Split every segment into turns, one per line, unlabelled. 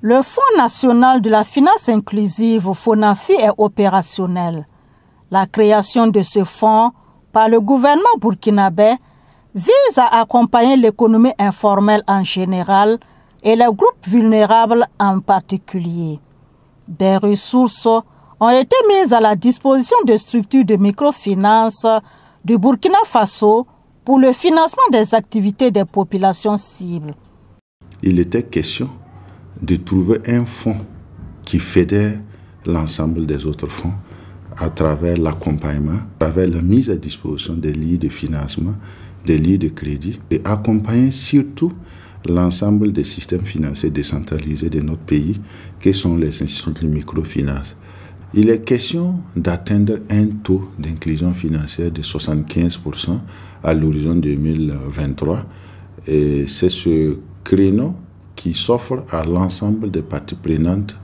Le Fonds national de la finance inclusive, FONAFI, est opérationnel. La création de ce fonds par le gouvernement burkinabé vise à accompagner l'économie informelle en général et les groupes vulnérables en particulier. Des ressources ont été mises à la disposition de structures de microfinance du Burkina Faso pour le financement des activités des populations cibles.
Il était question de trouver un fonds qui fédère l'ensemble des autres fonds à travers l'accompagnement, à travers la mise à disposition des lignes de financement, des lignes de crédit et accompagner surtout l'ensemble des systèmes financiers décentralisés de notre pays, qui sont les institutions de microfinance. Il est question d'atteindre un taux d'inclusion financière de 75% à l'horizon 2023. Et c'est ce créneau qui s'offre à l'ensemble des parties prenantes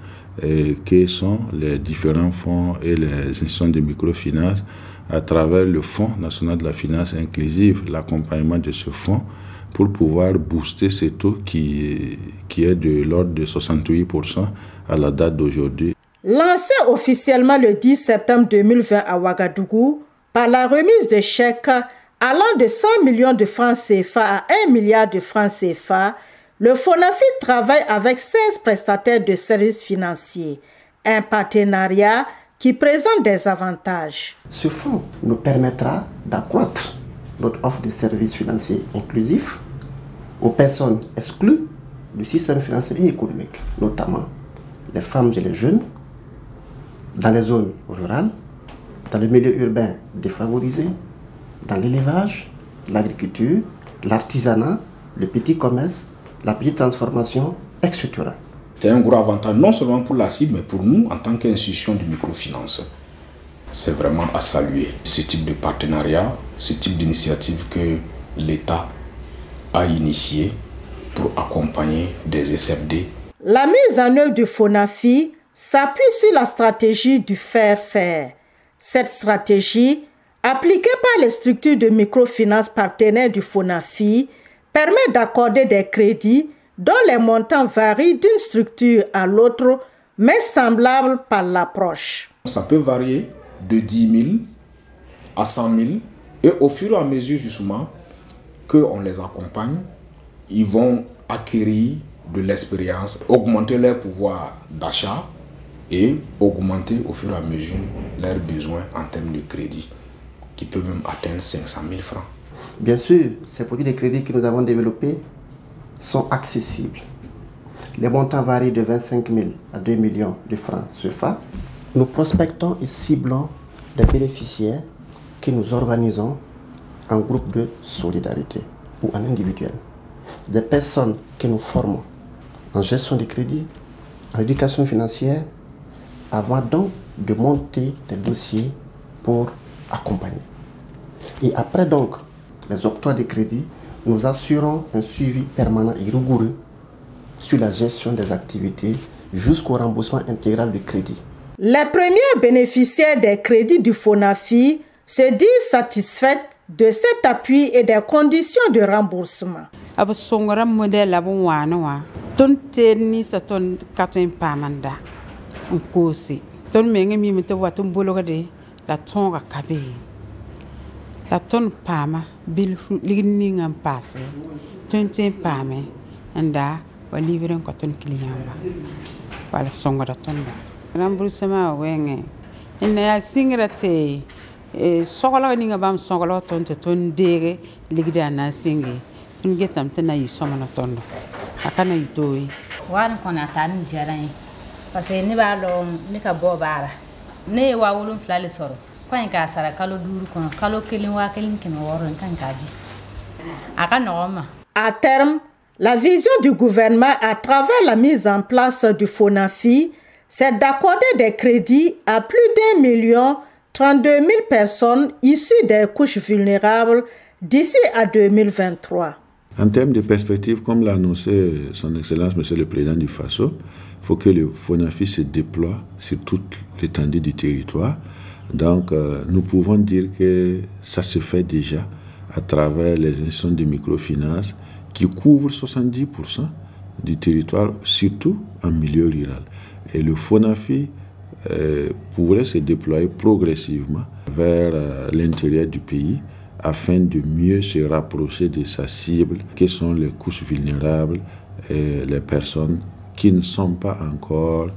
qui sont les différents fonds et les institutions de microfinance à travers le Fonds national de la finance inclusive, l'accompagnement de ce fonds pour pouvoir booster ce taux qui est de l'ordre de 68% à la date d'aujourd'hui.
Lancé officiellement le 10 septembre 2020 à Ouagadougou par la remise de chèques allant de 100 millions de francs CFA à 1 milliard de francs CFA, le FONAFI travaille avec 16 prestataires de services financiers, un partenariat qui présente des avantages.
Ce fonds nous permettra d'accroître notre offre de services financiers inclusifs aux personnes exclues du système financier et économique, notamment les femmes et les jeunes, dans les zones rurales, dans le milieu urbain défavorisé, dans l'élevage, l'agriculture, l'artisanat, le petit commerce, la petite transformation, etc.
C'est un gros avantage, non seulement pour la cible, mais pour nous, en tant qu'institution de microfinance. C'est vraiment à saluer ce type de partenariat, ce type d'initiative que l'État a initié pour accompagner des SFD.
La mise en œuvre du FONAFI s'appuie sur la stratégie du faire-faire. Cette stratégie, appliquée par les structures de microfinance partenaires du FONAFI, permet d'accorder des crédits dont les montants varient d'une structure à l'autre, mais semblables par l'approche.
Ça peut varier de 10 000 à 100 000 et au fur et à mesure justement qu'on les accompagne, ils vont acquérir de l'expérience, augmenter leur pouvoir d'achat et augmenter au fur et à mesure leurs besoins en termes de crédit, qui peut même atteindre 500 000 francs.
Bien sûr, ces produits de crédit que nous avons développés sont accessibles. Les montants varient de 25 000 à 2 millions de francs CFA. Nous prospectons et ciblons des bénéficiaires que nous organisons en groupe de solidarité ou en individuel. Des personnes que nous formons en gestion de crédit, en éducation financière, avant donc de monter des dossiers pour accompagner. Et après donc les octrois de crédit, nous assurons un suivi permanent et rigoureux sur la gestion des activités jusqu'au remboursement intégral du crédit.
Les premiers bénéficiaires des crédits du FONAFI se disent satisfaites de cet appui et des conditions de remboursement.
La tonne pama bil ligning en passé tonne pame anda wa livrer un coton client wala songo da tonda remboursement wenge ina ya singrate e sogola ninga bam sogola tonte ton dege ligda na singi ton getam tana yi somana tondo akana yitoyi
wan kona tan jaran parce que ni ba lo ni ka bo bara ne wa wulun flale soro.
À terme, la vision du gouvernement à travers la mise en place du FONAFI, c'est d'accorder des crédits à plus d'1 032 000 personnes issues des couches vulnérables d'ici à 2023.
En termes de perspective, comme l'a annoncé son Excellence, Monsieur le Président du Faso, il faut que le FONAFI se déploie sur toute l'étendue du territoire. Donc, nous pouvons dire que ça se fait déjà à travers les institutions de microfinance qui couvrent 70% du territoire, surtout en milieu rural. Et le FONAFI pourrait se déployer progressivement vers l'intérieur du pays afin de mieux se rapprocher de sa cible, qui sont les couches vulnérables et les personnes qui ne sont pas encore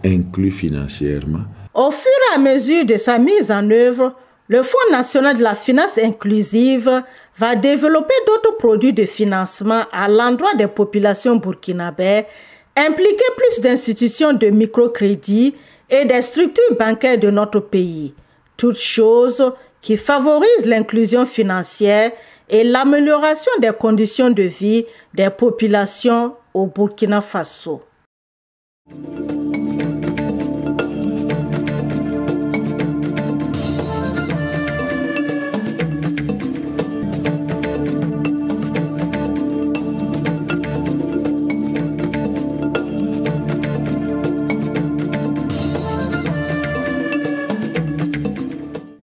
inclus financièrement.
Au fur et à mesure de sa mise en œuvre, le Fonds national de la finance inclusive va développer d'autres produits de financement à l'endroit des populations burkinabè, impliquer plus d'institutions de microcrédit et des structures bancaires de notre pays. Toutes choses qui favorisent l'inclusion financière et l'amélioration des conditions de vie des populations au Burkina Faso.